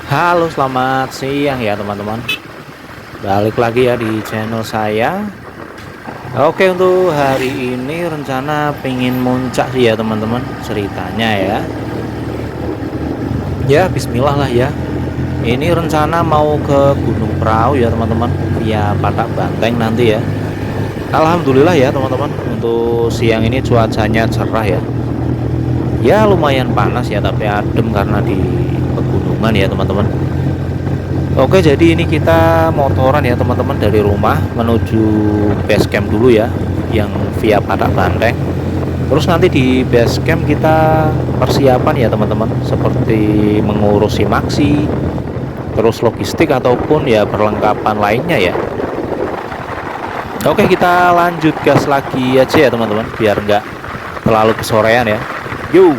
Halo, selamat siang ya teman-teman. Balik lagi ya di channel saya. Oke, untuk hari ini rencana pengen muncak sih ya teman-teman. Ceritanya ya. Ya, bismillah lah ya. Ini rencana mau ke Gunung Prau ya teman-teman, via Patak Banteng nanti ya. Alhamdulillah ya teman-teman. Untuk siang ini cuacanya cerah ya. Ya lumayan panas ya, tapi adem karena di pegunungan ya teman-teman. Oke, jadi ini kita motoran ya teman-teman dari rumah menuju base camp dulu ya, yang via Padak Banteng. Terus nanti di base camp kita persiapan ya teman-teman, seperti mengurusi maksi, terus logistik ataupun ya perlengkapan lainnya ya. Oke, kita lanjut gas lagi aja ya teman-teman, biar nggak terlalu kesorean ya. Yuk.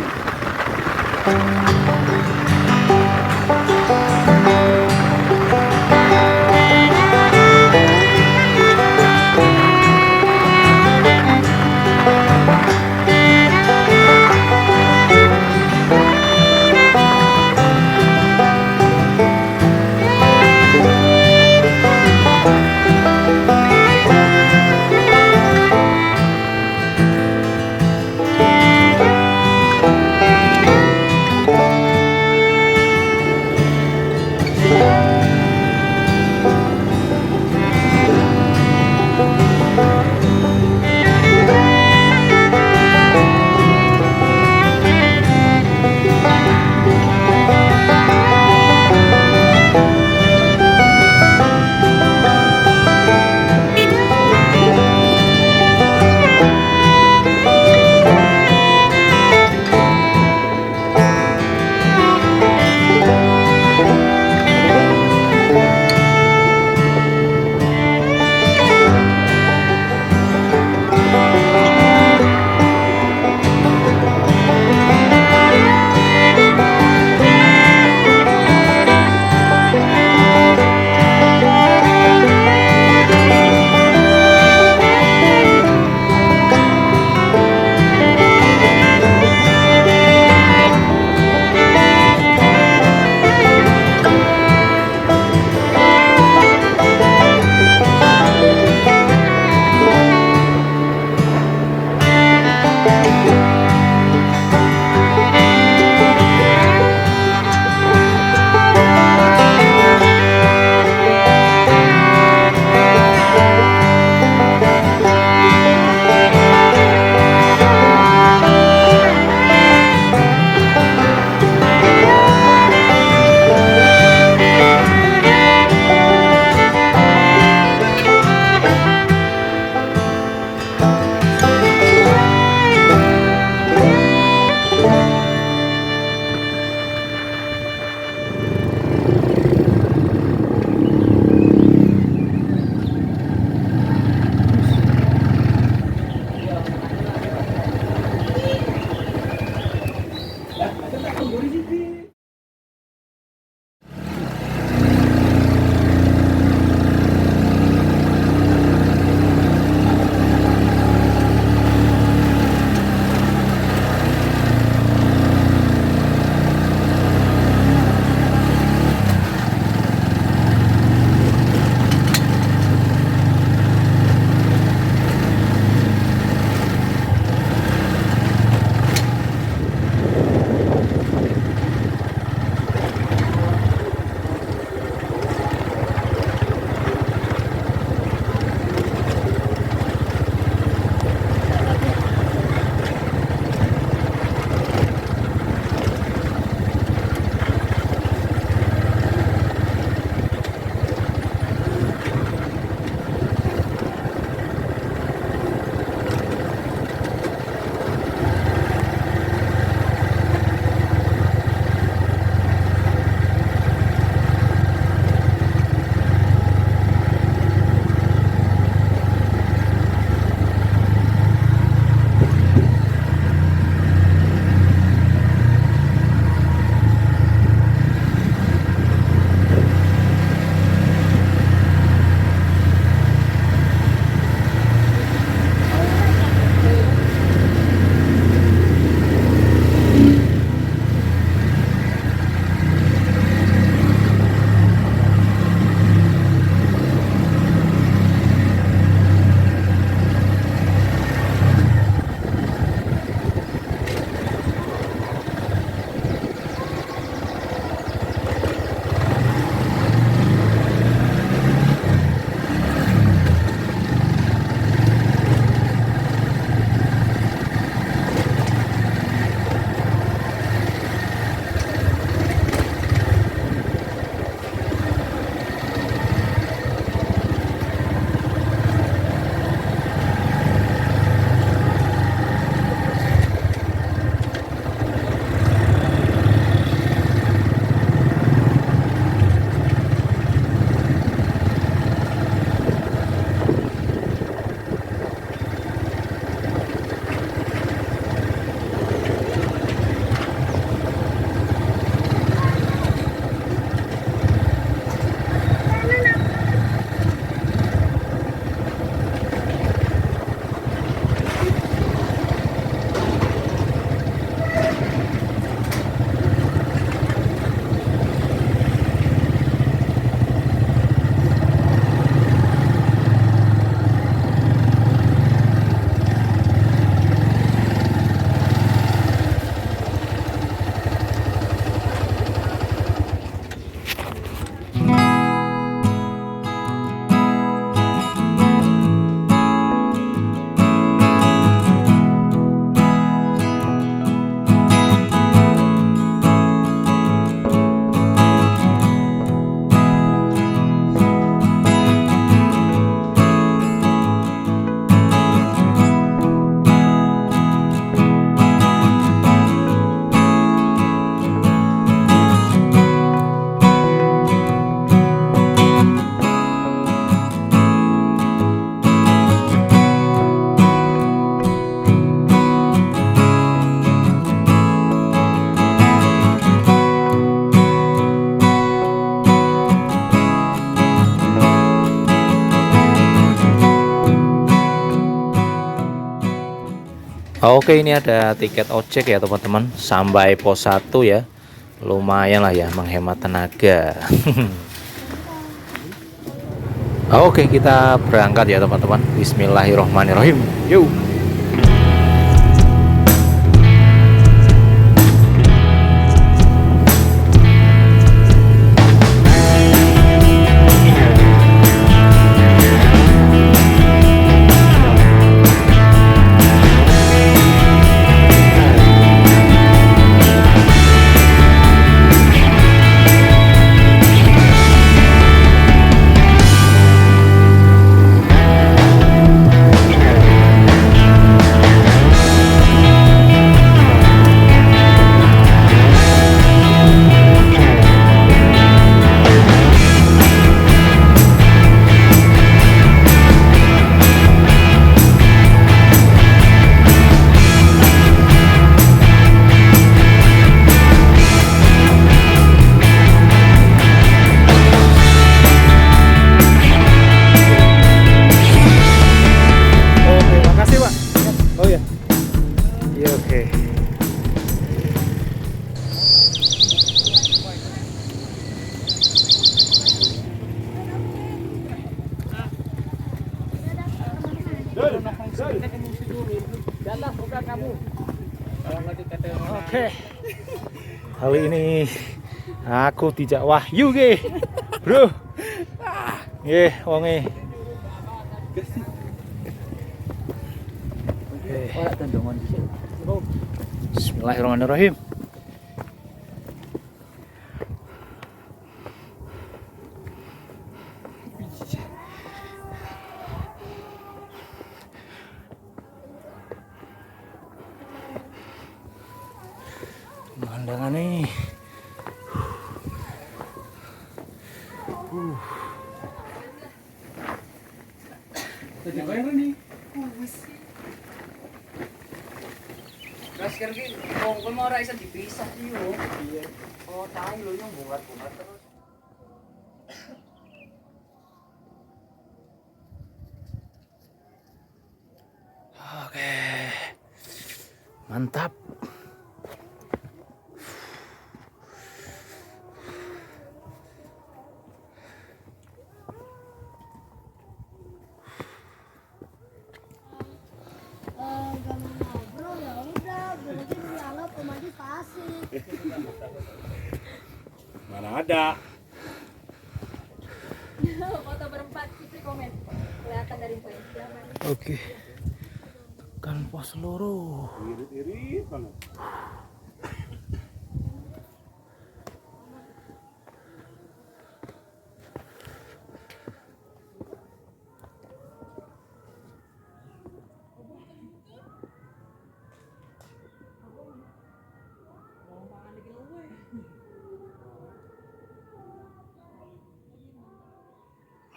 Oke, ini ada tiket ojek ya teman-teman, sampai pos 1 ya. Lumayan lah ya, menghemat tenaga. Oke, kita berangkat ya teman-teman. Bismillahirrohmanirrohim. Yuk. Oke, kali ini aku dijak Wahyu ge, bro. Nggih, wonge. Bismillahirrahmanirrahim. Pemandangan nih. Masker ki kok mau ora iso dipisah iki yo. Iya. Oh, tahu lho yang bungat-bungat terus. Oke. Mantap. Mana ada? Foto berempat itu komen kelihatan dari poin. Oke. Tekan pos seluruh. Irit-irit banget.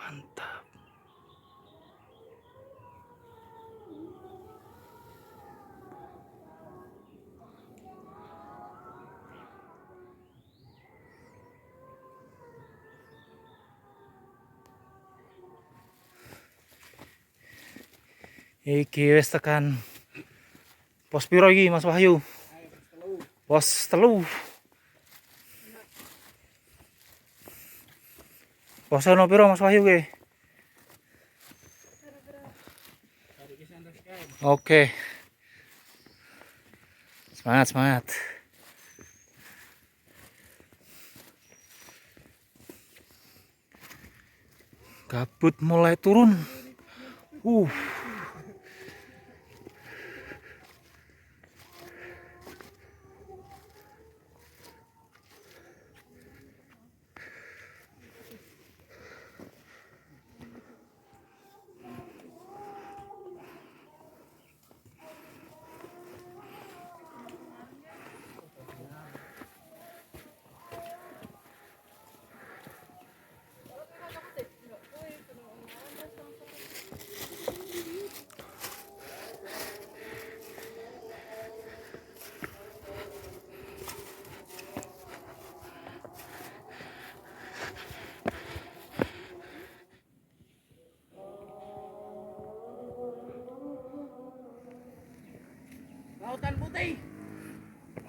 Mantap. Iki wis tekan pos piro iki Mas Wahyu? Pos telu. Pos ono piro Mas Wahyu ke? Oke. Semangat, semangat. Kabut mulai turun.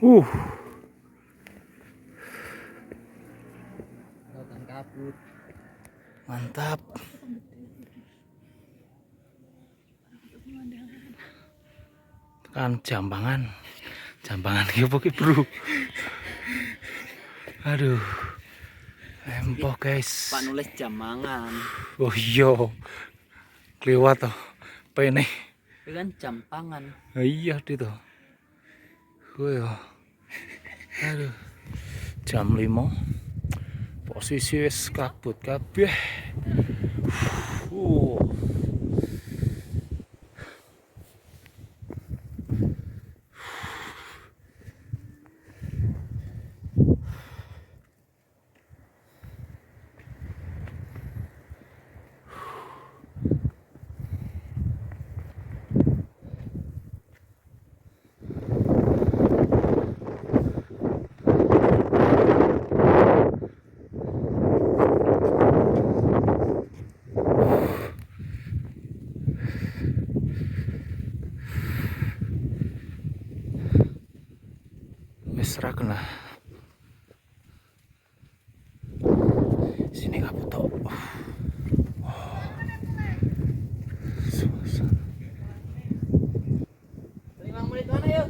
Uh, Lautan kabut. mantap. Kan jambangan. Jambangan iki apa ki, Bro? Aduh. Empok, guys. Pak nulis Jambangan. Oh iya. Kliwat toh. Pene. Itu kan jam tangan. Iya itu. Wih. Aduh. Jam 5. Posisi wis kabut kabeh. Wis ra kena. Sini kabut tok. 5 menit mana yuk?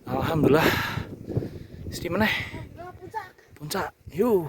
Alhamdulillah. Di mana? Puncak. Yuk.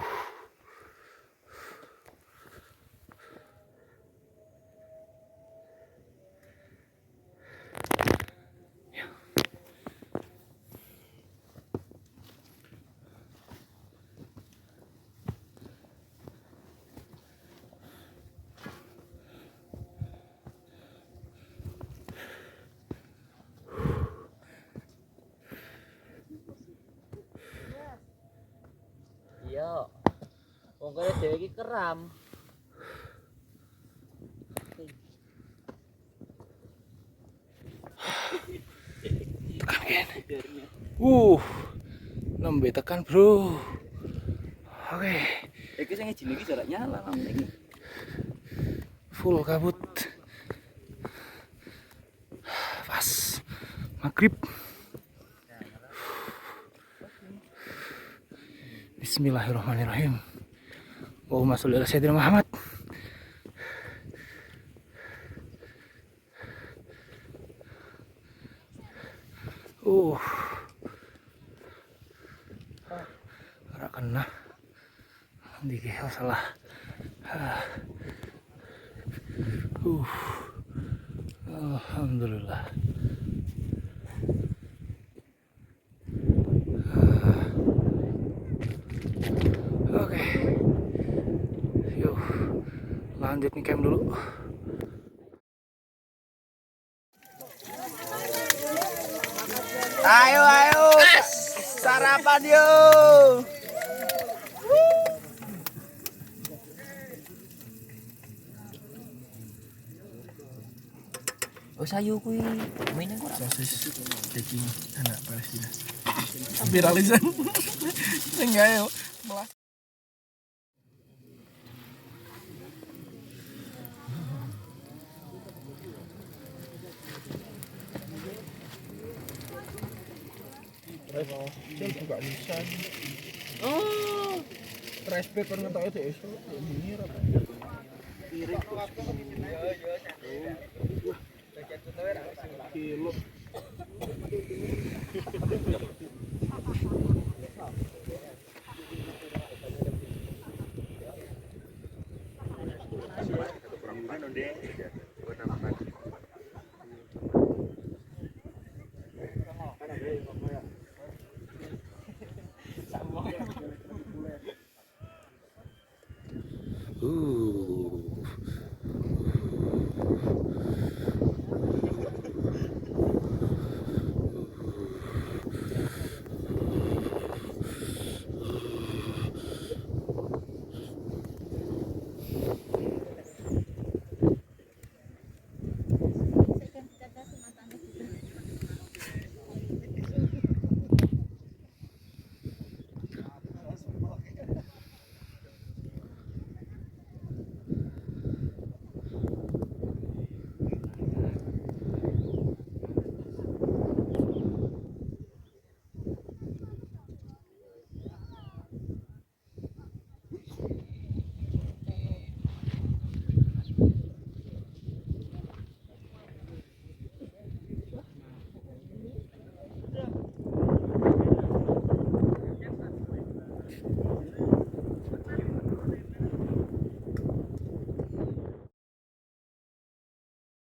Iya. Wong kaya dhewe iki keram. Tekan kene. Nembe tekan, Bro. Oke. Iki sing ijine iki jarak nyala lampu iki. Full kabut. Pas maghrib. Bismillahirrahmanirrahim. Allahumma sholli ala sayyidina Muhammad. Ora kena. Dikit salah. Alhamdulillah. Oke. Yuk. Lanjut nih camp dulu. Ayo sarapan yuk. Oh sayu kuwi mainnya kok sosis daging anak Palestina. Viralisan. Enggak yo. Buka lisan. Oh, trash bag kan ngetok itu esok. Ini ra. Kilo.